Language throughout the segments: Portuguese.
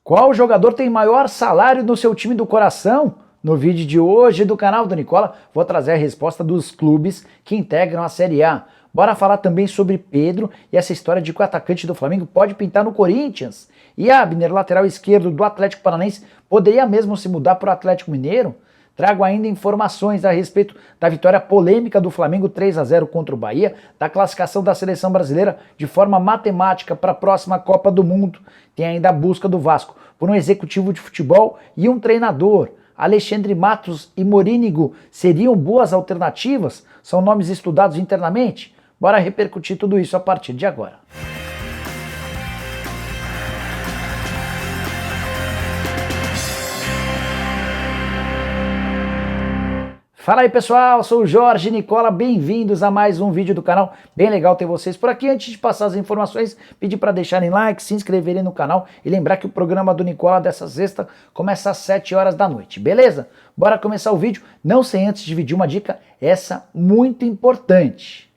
Qual jogador tem maior salário no seu time do coração? No vídeo de hoje do canal do Nicola, vou trazer a resposta dos clubes que integram a Série A. Bora falar também sobre Pedro e essa história de que o atacante do Flamengo pode pintar no Corinthians. E Abner, lateral esquerdo do Atlético Paranaense, poderia mesmo se mudar para o Atlético Mineiro? Trago ainda informações a respeito da vitória polêmica do Flamengo 3-0 contra o Bahia, da classificação da seleção brasileira de forma matemática para a próxima Copa do Mundo. Tem ainda a busca do Vasco por um executivo de futebol e um treinador. Alexandre Matos e Morínigo seriam boas alternativas? São nomes estudados internamente? Bora repercutir tudo isso a partir de agora. Fala aí pessoal, sou o Jorge Nicola, bem-vindos a mais um vídeo do canal, bem legal ter vocês por aqui. Antes de passar as informações, pedir para deixarem like, se inscreverem no canal e lembrar que o programa do Nicola dessa sexta começa às 7 horas da noite, beleza? Bora começar o vídeo, não sem antes dividir uma dica, essa muito importante.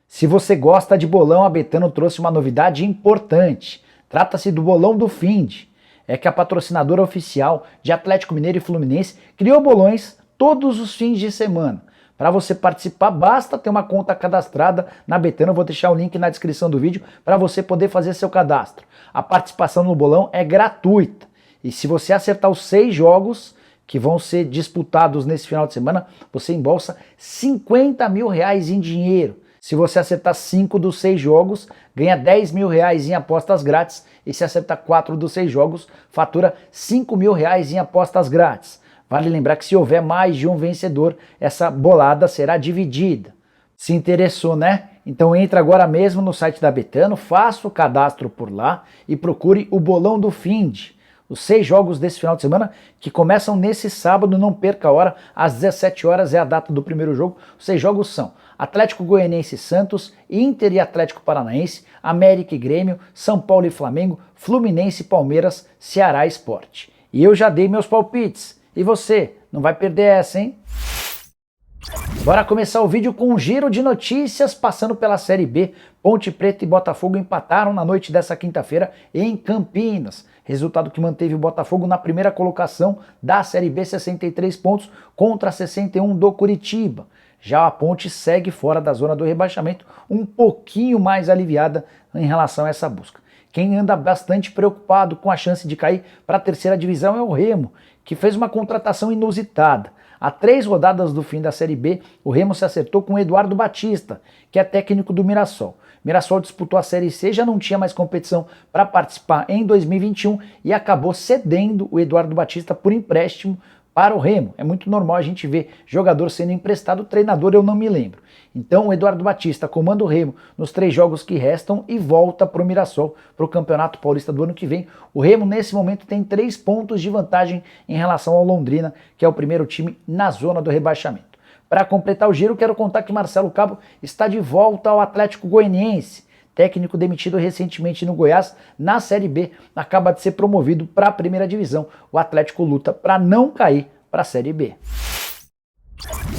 Se você gosta de bolão, a Betano trouxe uma novidade importante, trata-se do bolão do Find. É que a patrocinadora oficial de Atlético Mineiro e Fluminense criou bolões todos os fins de semana. Para você participar, basta ter uma conta cadastrada na Betano. Eu vou deixar o link na descrição do vídeo para você poder fazer seu cadastro. A participação no bolão é gratuita. E se você acertar os 6 jogos que vão ser disputados nesse final de semana, você embolsa R$50 mil em dinheiro. Se você acertar 5 dos 6 jogos, ganha R$10 mil em apostas grátis. E se acertar 4 dos 6 jogos, fatura R$5 mil em apostas grátis. Vale lembrar que se houver mais de um vencedor, essa bolada será dividida. Se interessou, né? Então entra agora mesmo no site da Betano, faça o cadastro por lá e procure o bolão do Find. Os 6 jogos desse final de semana que começam nesse sábado, não perca a hora, às 17 horas é a data do primeiro jogo. Os 6 jogos são Atlético Goianiense e Santos, Inter e Atlético Paranaense, América e Grêmio, São Paulo e Flamengo, Fluminense e Palmeiras, Ceará e Sport. E eu já dei meus palpites. E você, não vai perder essa, hein? Bora começar o vídeo com um giro de notícias passando pela Série B. Ponte Preta e Botafogo empataram na noite dessa quinta-feira em Campinas. Resultado que manteve o Botafogo na primeira colocação da Série B, 63 pontos contra 61 do Curitiba. Já a Ponte segue fora da zona do rebaixamento, um pouquinho mais aliviada em relação a essa busca. Quem anda bastante preocupado com a chance de cair para a terceira divisão é o Remo, que fez uma contratação inusitada. Há 3 rodadas do fim da Série B, o Remo se acertou com o Eduardo Batista, que é técnico do Mirassol. Mirassol disputou a Série C, já não tinha mais competição para participar em 2021 e acabou cedendo o Eduardo Batista por empréstimo para o Remo. É muito normal a gente ver jogador sendo emprestado, treinador eu não me lembro. Então o Eduardo Batista comanda o Remo nos 3 jogos que restam e volta para o Mirassol, para o Campeonato Paulista do ano que vem. O Remo nesse momento tem 3 pontos de vantagem em relação ao Londrina, que é o primeiro time na zona do rebaixamento. Para completar o giro, quero contar que Marcelo Cabo está de volta ao Atlético Goianiense. Técnico demitido recentemente no Goiás, na Série B, acaba de ser promovido para a primeira divisão. O Atlético luta para não cair para a Série B.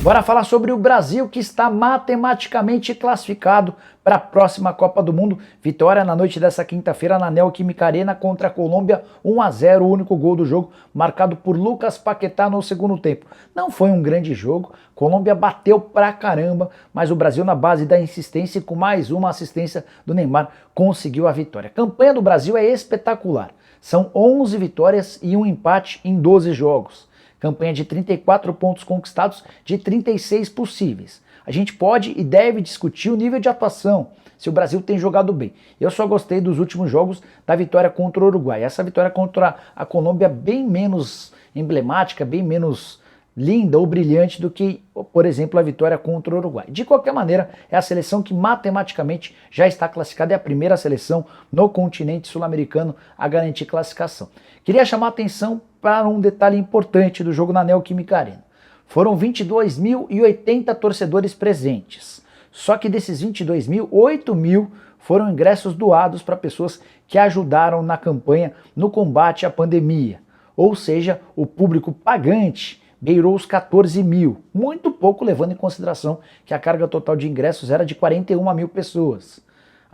Bora falar sobre o Brasil, que está matematicamente classificado para a próxima Copa do Mundo. Vitória na noite dessa quinta-feira na Neoquímica Arena contra a Colômbia, 1-0, o único gol do jogo, marcado por Lucas Paquetá no segundo tempo. Não foi um grande jogo, Colômbia bateu pra caramba, mas o Brasil, na base da insistência e com mais uma assistência do Neymar, conseguiu a vitória. A campanha do Brasil é espetacular. São 11 vitórias e um empate em 12 jogos. Campanha de 34 pontos conquistados de 36 possíveis. A gente pode e deve discutir o nível de atuação, se o Brasil tem jogado bem. Eu só gostei dos últimos jogos da vitória contra o Uruguai. Essa vitória contra a Colômbia bem menos emblemática, bem menos linda ou brilhante do que, por exemplo, a vitória contra o Uruguai. De qualquer maneira, é a seleção que matematicamente já está classificada, é a primeira seleção no continente sul-americano a garantir classificação. Queria chamar a atenção para um detalhe importante do jogo na Neoquímica Arena. Foram 22.080 torcedores presentes. Só que desses 22 mil, 8 mil foram ingressos doados para pessoas que ajudaram na campanha no combate à pandemia. Ou seja, o público pagante beirou os 14 mil, muito pouco levando em consideração que a carga total de ingressos era de 41 mil pessoas.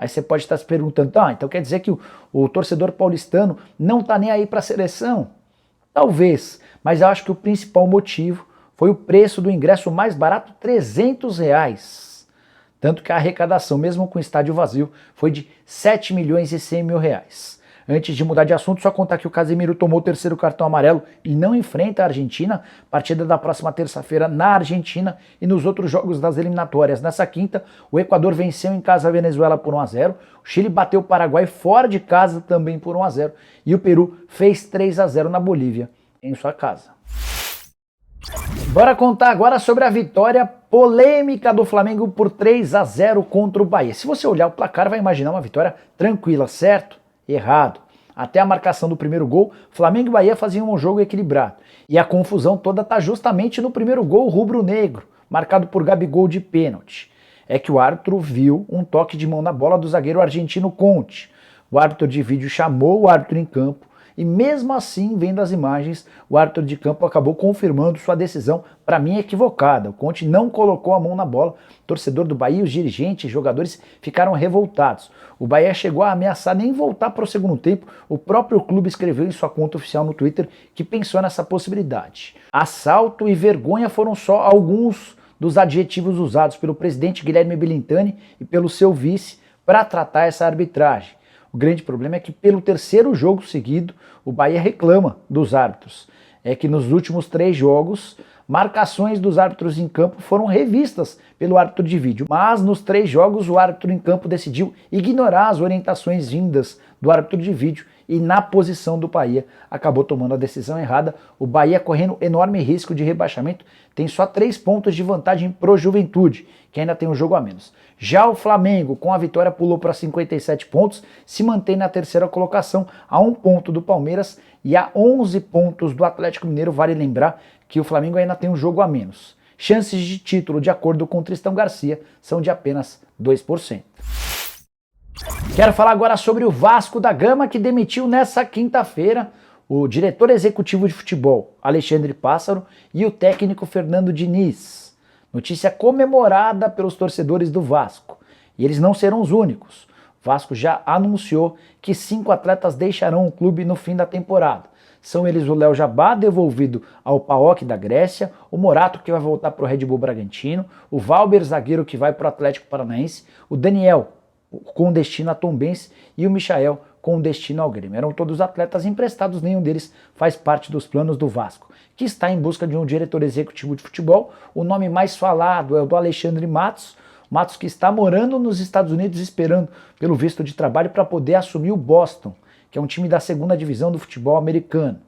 Aí você pode estar se perguntando, então quer dizer que o torcedor paulistano não está nem aí para a seleção? Talvez, mas eu acho que o principal motivo foi o preço do ingresso mais barato, R$ 300. Tanto que a arrecadação, mesmo com o estádio vazio, foi de 7 milhões e 100 mil reais. Antes de mudar de assunto, só contar que o Casemiro tomou o terceiro cartão amarelo e não enfrenta a Argentina. Partida da próxima terça-feira na Argentina e nos outros jogos das eliminatórias. Nessa quinta, o Equador venceu em casa a Venezuela por 1-0. O Chile bateu o Paraguai fora de casa também por 1-0. E o Peru fez 3-0 na Bolívia em sua casa. Bora contar agora sobre a vitória polêmica do Flamengo por 3-0 contra o Bahia. Se você olhar o placar, vai imaginar uma vitória tranquila, certo? Errado. Até a marcação do primeiro gol, Flamengo e Bahia faziam um jogo equilibrado. E a confusão toda está justamente no primeiro gol rubro-negro, marcado por Gabigol de pênalti. É que o árbitro viu um toque de mão na bola do zagueiro argentino Conte. O árbitro de vídeo chamou o árbitro em campo e mesmo assim, vendo as imagens, o árbitro de campo acabou confirmando sua decisão, para mim, equivocada. O Conte não colocou a mão na bola. O torcedor do Bahia, os dirigentes e jogadores ficaram revoltados. O Bahia chegou a ameaçar nem voltar para o segundo tempo. O próprio clube escreveu em sua conta oficial no Twitter que pensou nessa possibilidade. Assalto e vergonha foram só alguns dos adjetivos usados pelo presidente Guilherme Belintani e pelo seu vice para tratar essa arbitragem. O grande problema é que pelo terceiro jogo seguido, o Bahia reclama dos árbitros. É que nos últimos 3 jogos, marcações dos árbitros em campo foram revistas pelo árbitro de vídeo. Mas nos 3 jogos, o árbitro em campo decidiu ignorar as orientações vindas do árbitro de vídeo e na posição do Bahia acabou tomando a decisão errada. O Bahia, correndo enorme risco de rebaixamento, tem só 3 pontos de vantagem pro Juventude, que ainda tem um jogo a menos. Já o Flamengo, com a vitória, pulou para 57 pontos, se mantém na terceira colocação, a 1 ponto do Palmeiras e a 11 pontos do Atlético Mineiro. Vale lembrar que o Flamengo ainda tem um jogo a menos. Chances de título, de acordo com Tristão Garcia, são de apenas 2%. Quero falar agora sobre o Vasco da Gama, que demitiu nessa quinta-feira o diretor executivo de futebol, Alexandre Pássaro, e o técnico Fernando Diniz. Notícia comemorada pelos torcedores do Vasco. E eles não serão os únicos. O Vasco já anunciou que 5 atletas deixarão o clube no fim da temporada. São eles o Léo Jabá, devolvido ao PAOK da Grécia, o Morato, que vai voltar para o Red Bull Bragantino, o Valber, zagueiro, que vai para o Atlético Paranaense, o Daniel, com destino a Tombense, e o Michael, com destino ao Grêmio. Eram todos atletas emprestados, nenhum deles faz parte dos planos do Vasco, que está em busca de um diretor executivo de futebol. O nome mais falado é o do Alexandre Matos, Matos que está morando nos Estados Unidos esperando pelo visto de trabalho para poder assumir o Boston, que é um time da segunda divisão do futebol americano.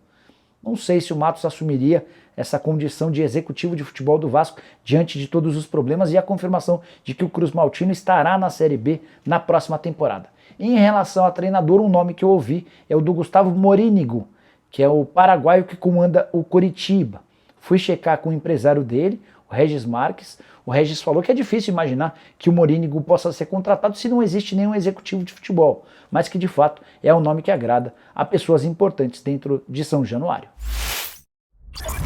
Não sei se o Matos assumiria essa condição de executivo de futebol do Vasco diante de todos os problemas e a confirmação de que o Cruz Maltino estará na Série B na próxima temporada. Em relação a treinador, um nome que eu ouvi é o do Gustavo Morínigo, que é o paraguaio que comanda o Coritiba. Fui checar com o empresário dele, o Regis Marques. O Regis falou que é difícil imaginar que o Morínigo possa ser contratado se não existe nenhum executivo de futebol, mas que de fato é um nome que agrada a pessoas importantes dentro de São Januário.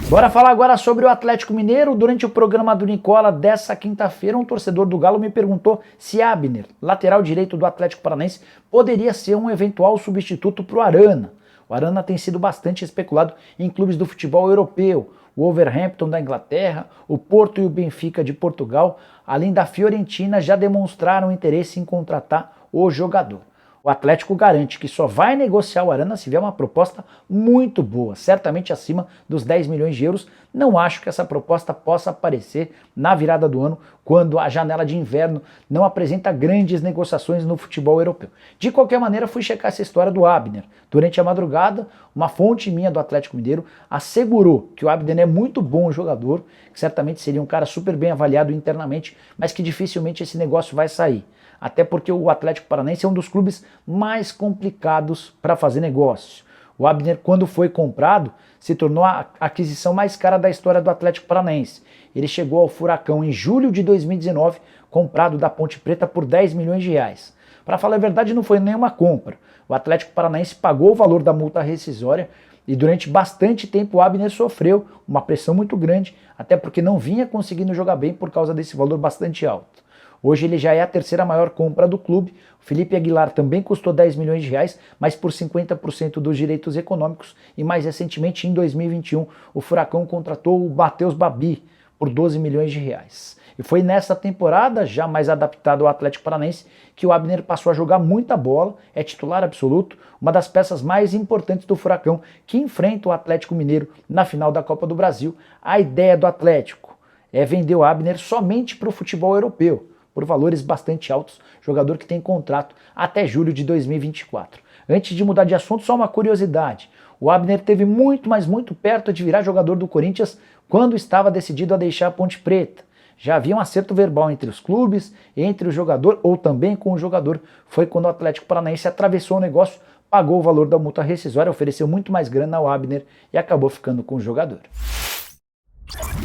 Bora falar agora sobre o Atlético Mineiro. Durante o programa do Nicola dessa quinta-feira, um torcedor do Galo me perguntou se Abner, lateral direito do Atlético Paranaense, poderia ser um eventual substituto para o Arana. O Arana tem sido bastante especulado em clubes do futebol europeu. O Wolverhampton da Inglaterra, o Porto e o Benfica de Portugal, além da Fiorentina, já demonstraram interesse em contratar o jogador. O Atlético garante que só vai negociar o Arana se vier uma proposta muito boa, certamente acima dos 10 milhões de euros. Não acho que essa proposta possa aparecer na virada do ano, quando a janela de inverno não apresenta grandes negociações no futebol europeu. De qualquer maneira, fui checar essa história do Abner. Durante a madrugada, uma fonte minha do Atlético Mineiro assegurou que o Abner é muito bom jogador, que certamente seria um cara super bem avaliado internamente, mas que dificilmente esse negócio vai sair. Até porque o Atlético Paranaense é um dos clubes mais complicados para fazer negócio. O Abner, quando foi comprado, se tornou a aquisição mais cara da história do Atlético Paranaense. Ele chegou ao Furacão em julho de 2019, comprado da Ponte Preta por 10 milhões de reais. Para falar a verdade, não foi nenhuma compra. O Atlético Paranaense pagou o valor da multa rescisória e durante bastante tempo o Abner sofreu uma pressão muito grande, até porque não vinha conseguindo jogar bem por causa desse valor bastante alto. Hoje ele já é a terceira maior compra do clube. O Felipe Aguilar também custou 10 milhões de reais, mas por 50% dos direitos econômicos. E mais recentemente, em 2021, o Furacão contratou o Matheus Babi por 12 milhões de reais. E foi nessa temporada, já mais adaptado ao Atlético Paranaense, que o Abner passou a jogar muita bola, é titular absoluto, uma das peças mais importantes do Furacão, que enfrenta o Atlético Mineiro na final da Copa do Brasil. A ideia do Atlético é vender o Abner somente para o futebol europeu, por valores bastante altos, jogador que tem contrato até julho de 2024. Antes de mudar de assunto, só uma curiosidade. O Abner teve muito, mas muito perto de virar jogador do Corinthians quando estava decidido a deixar a Ponte Preta. Já havia um acerto verbal entre os clubes, entre o jogador ou também com o jogador. Foi quando o Atlético Paranaense atravessou o negócio, pagou o valor da multa rescisória, ofereceu muito mais grana ao Abner e acabou ficando com o jogador.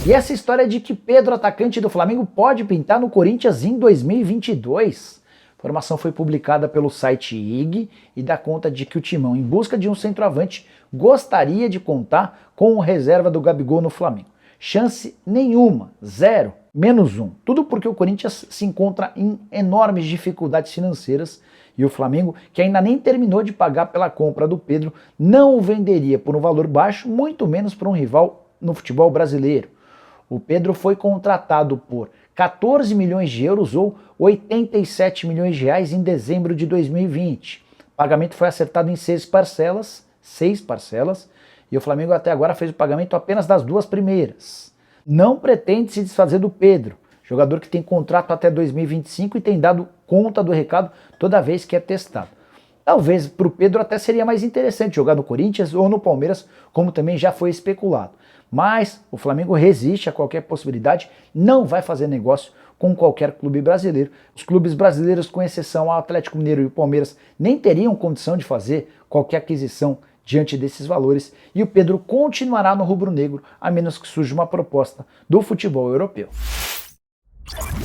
E essa história de que Pedro, atacante do Flamengo, pode pintar no Corinthians em 2022? A informação foi publicada pelo site IG e dá conta de que o Timão, em busca de um centroavante, gostaria de contar com o reserva do Gabigol no Flamengo. Chance nenhuma, zero, -1. Tudo porque o Corinthians se encontra em enormes dificuldades financeiras e o Flamengo, que ainda nem terminou de pagar pela compra do Pedro, não o venderia por um valor baixo, muito menos para um rival no futebol brasileiro. O Pedro foi contratado por 14 milhões de euros ou 87 milhões de reais em dezembro de 2020. O pagamento foi acertado em 6 parcelas, e o Flamengo até agora fez o pagamento apenas das 2 primeiras. Não pretende se desfazer do Pedro, jogador que tem contrato até 2025 e tem dado conta do recado toda vez que é testado. Talvez para o Pedro até seria mais interessante jogar no Corinthians ou no Palmeiras, como também já foi especulado. Mas o Flamengo resiste a qualquer possibilidade, não vai fazer negócio com qualquer clube brasileiro. Os clubes brasileiros, com exceção ao Atlético Mineiro e o Palmeiras, nem teriam condição de fazer qualquer aquisição diante desses valores, e o Pedro continuará no rubro-negro, a menos que surja uma proposta do futebol europeu.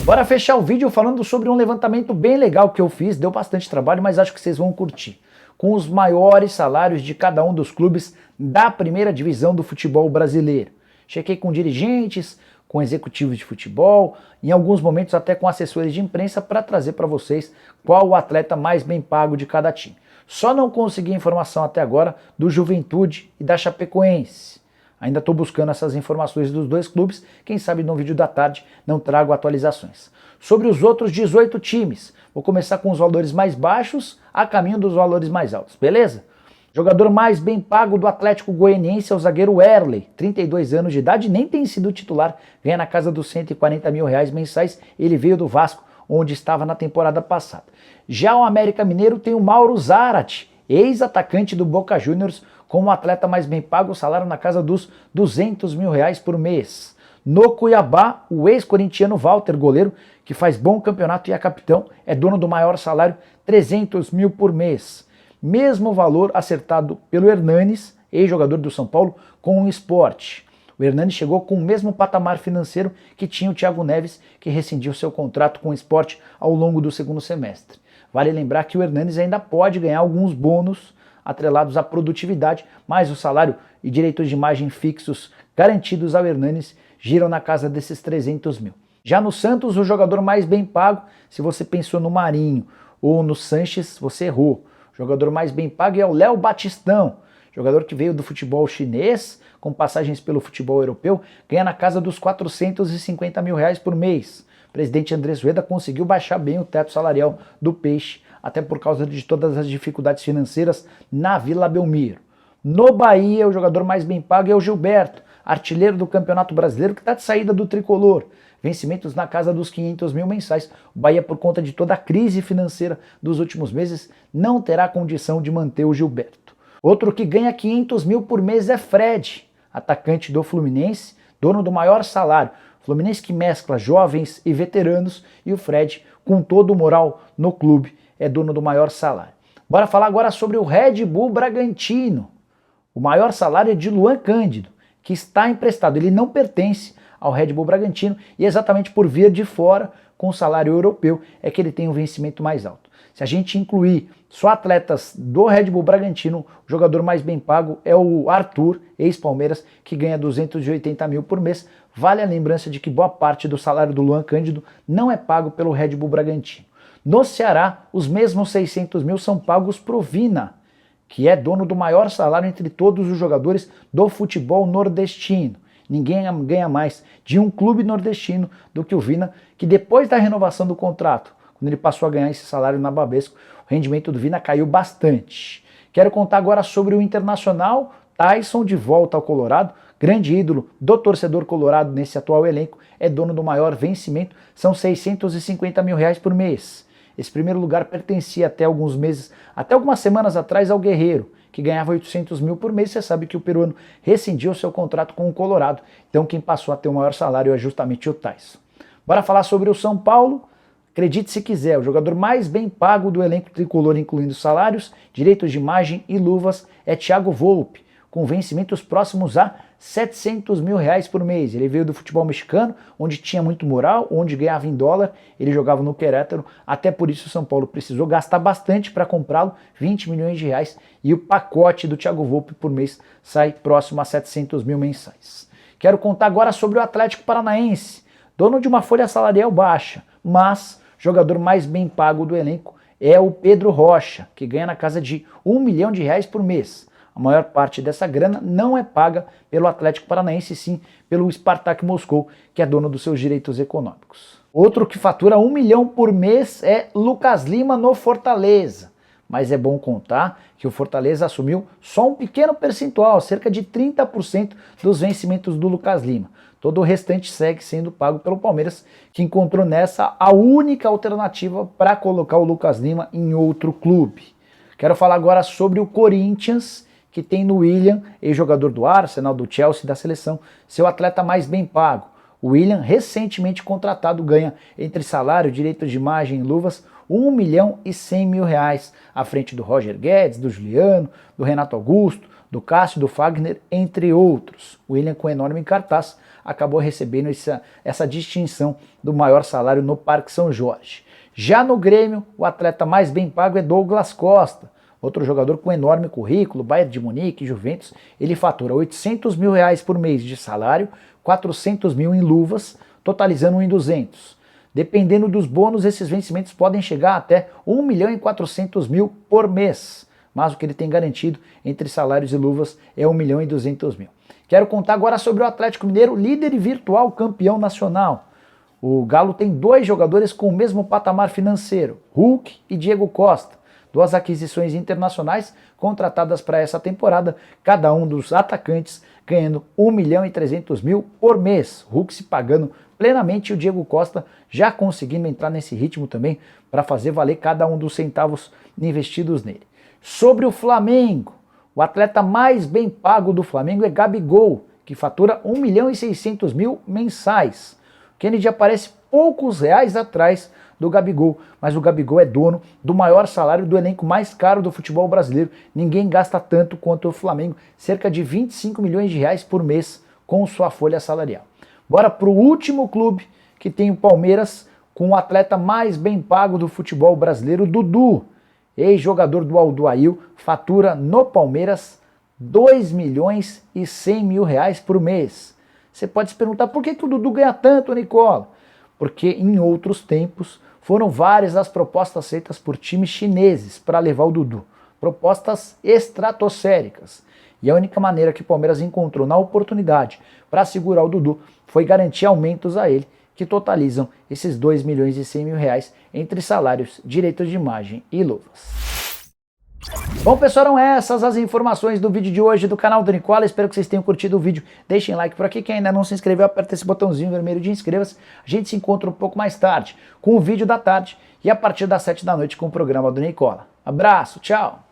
Bora fechar o vídeo falando sobre um levantamento bem legal que eu fiz, deu bastante trabalho, mas acho que vocês vão curtir. Com os maiores salários de cada um dos clubes da primeira divisão do futebol brasileiro. Chequei com dirigentes, com executivos de futebol, em alguns momentos até com assessores de imprensa para trazer para vocês qual o atleta mais bem pago de cada time. Só não consegui informação até agora do Juventude e da Chapecoense. Ainda estou buscando essas informações dos dois clubes, quem sabe no vídeo da tarde não trago atualizações. Sobre os outros 18 times, vou começar com os valores mais baixos a caminho dos valores mais altos, beleza? Jogador mais bem pago do Atlético Goianiense é o zagueiro Werley, 32 anos de idade, nem tem sido titular, ganha na casa dos 140 mil reais mensais, ele veio do Vasco, onde estava na temporada passada. Já o América Mineiro tem o Mauro Zarate, ex-atacante do Boca Juniors, como atleta mais bem pago, o salário na casa dos 200 mil reais por mês. No Cuiabá, o ex-corintiano Walter, goleiro, que faz bom campeonato e é capitão, é dono do maior salário, 300 mil por mês. Mesmo valor acertado pelo Hernanes, ex-jogador do São Paulo, com o Sport. O Hernanes chegou com o mesmo patamar financeiro que tinha o Thiago Neves, que rescindiu seu contrato com o Sport ao longo do segundo semestre. Vale lembrar que o Hernanes ainda pode ganhar alguns bônus atrelados à produtividade, mas o salário e direitos de imagem fixos garantidos ao Hernanes giram na casa desses 300 mil. Já no Santos, o jogador mais bem pago, se você pensou no Marinho ou no Sanches, você errou. O jogador mais bem pago é o Léo Batistão, jogador que veio do futebol chinês, com passagens pelo futebol europeu, ganha na casa dos 450 mil reais por mês. O presidente Andrés Rueda conseguiu baixar bem o teto salarial do Peixe, até por causa de todas as dificuldades financeiras na Vila Belmiro. No Bahia, o jogador mais bem pago é o Gilberto, artilheiro do Campeonato Brasileiro, que está de saída do tricolor. Vencimentos na casa dos 500 mil mensais. O Bahia, por conta de toda a crise financeira dos últimos meses, não terá condição de manter o Gilberto. Outro que ganha 500 mil por mês é Fred, atacante do Fluminense, dono do maior salário. Fluminense que mescla jovens e veteranos, e o Fred, com todo o moral no clube, é dono do maior salário. Bora falar agora sobre o Red Bull Bragantino. O maior salário é de Luan Cândido, que está emprestado. Ele não pertence ao Red Bull Bragantino e exatamente por vir de fora com o salário europeu é que ele tem um vencimento mais alto. Se a gente incluir só atletas do Red Bull Bragantino, o jogador mais bem pago é o Arthur, ex-Palmeiras, que ganha 280 mil por mês. Vale a lembrança de que boa parte do salário do Luan Cândido não é pago pelo Red Bull Bragantino. No Ceará, os mesmos 600 mil são pagos pro Vina, que é dono do maior salário entre todos os jogadores do futebol nordestino. Ninguém ganha mais de um clube nordestino do que o Vina, que depois da renovação do contrato, quando ele passou a ganhar esse salário na Babesco, o rendimento do Vina caiu bastante. Quero contar agora sobre o Internacional. Tyson de volta ao Colorado, grande ídolo do torcedor colorado nesse atual elenco, é dono do maior vencimento, são 650 mil reais por mês. Esse primeiro lugar pertencia até algumas semanas atrás ao Guerreiro, que ganhava 800 mil por mês. Você sabe que o peruano rescindiu seu contrato com o Colorado, então quem passou a ter o maior salário é justamente o Tyson. Bora falar sobre o São Paulo? Acredite se quiser, o jogador mais bem pago do elenco tricolor, incluindo salários, direitos de imagem e luvas, é Thiago Volpi, com vencimentos próximos a 700 mil reais por mês. Ele veio do futebol mexicano, onde tinha muito moral, onde ganhava em dólar, ele jogava no Querétaro, até por isso o São Paulo precisou gastar bastante para comprá-lo, 20 milhões de reais, e o pacote do Thiago Volpi por mês sai próximo a 700 mil mensais. Quero contar agora sobre o Atlético Paranaense, dono de uma folha salarial baixa, mas jogador mais bem pago do elenco é o Pedro Rocha, que ganha na casa de 1 milhão de reais por mês. A maior parte dessa grana não é paga pelo Atlético Paranaense, sim pelo Spartak Moscou, que é dono dos seus direitos econômicos. Outro que fatura 1 milhão por mês é Lucas Lima no Fortaleza. Mas é bom contar que o Fortaleza assumiu só um pequeno percentual, cerca de 30% dos vencimentos do Lucas Lima. Todo o restante segue sendo pago pelo Palmeiras, que encontrou nessa a única alternativa para colocar o Lucas Lima em outro clube. Quero falar agora sobre o Corinthians, que tem no William, ex-jogador do Arsenal, do Chelsea, da seleção, seu atleta mais bem pago. O William, recentemente contratado, ganha entre salário, direitos de imagem e luvas 1 milhão e 100 mil reais, à frente do Roger Guedes, do Juliano, do Renato Augusto, do Cássio, do Fagner, entre outros. O William, com enorme cartaz, acabou recebendo essa distinção do maior salário no Parque São Jorge. Já no Grêmio, o atleta mais bem pago é Douglas Costa, outro jogador com enorme currículo, Bayern de Munique, Juventus. Ele fatura 800 mil reais por mês de salário, 400 mil em luvas, totalizando 1.200. Dependendo dos bônus, esses vencimentos podem chegar até 1 milhão e 400 mil por mês. Mas o que ele tem garantido entre salários e luvas é 1 milhão e 200 mil. Quero contar agora sobre o Atlético Mineiro, líder e virtual campeão nacional. O Galo tem dois jogadores com o mesmo patamar financeiro, Hulk e Diego Costa. Duas aquisições internacionais contratadas para essa temporada, cada um dos atacantes ganhando 1 milhão e 300 mil por mês. Hulk se pagando plenamente e o Diego Costa já conseguindo entrar nesse ritmo também para fazer valer cada um dos centavos investidos nele. Sobre o Flamengo, o atleta mais bem pago do Flamengo é Gabigol, que fatura 1 milhão e 600 mil mensais. Kennedy aparece poucos reais atrás do Gabigol, mas o Gabigol é dono do maior salário do elenco mais caro do futebol brasileiro. Ninguém gasta tanto quanto o Flamengo, cerca de 25 milhões de reais por mês com sua folha salarial. Bora para o último clube, que tem o Palmeiras, com o atleta mais bem pago do futebol brasileiro, Dudu, ex-jogador do Alduail, fatura no Palmeiras 2 milhões e 100 mil reais por mês. Você pode se perguntar, por que o Dudu ganha tanto, Nicola? Porque em outros tempos foram várias as propostas feitas por times chineses para levar o Dudu. Propostas estratosféricas. E a única maneira que o Palmeiras encontrou na oportunidade para segurar o Dudu foi garantir aumentos a ele, que totalizam esses 2 milhões e 100 mil reais entre salários, direitos de imagem e luvas. Bom, pessoal, eram essas as informações do vídeo de hoje do canal do Nicola. Espero que vocês tenham curtido o vídeo. Deixem like por aqui. Quem ainda não se inscreveu, aperta esse botãozinho vermelho de inscreva-se. A gente se encontra um pouco mais tarde com o vídeo da tarde e a partir das 7 da noite com o programa do Nicola. Abraço, tchau!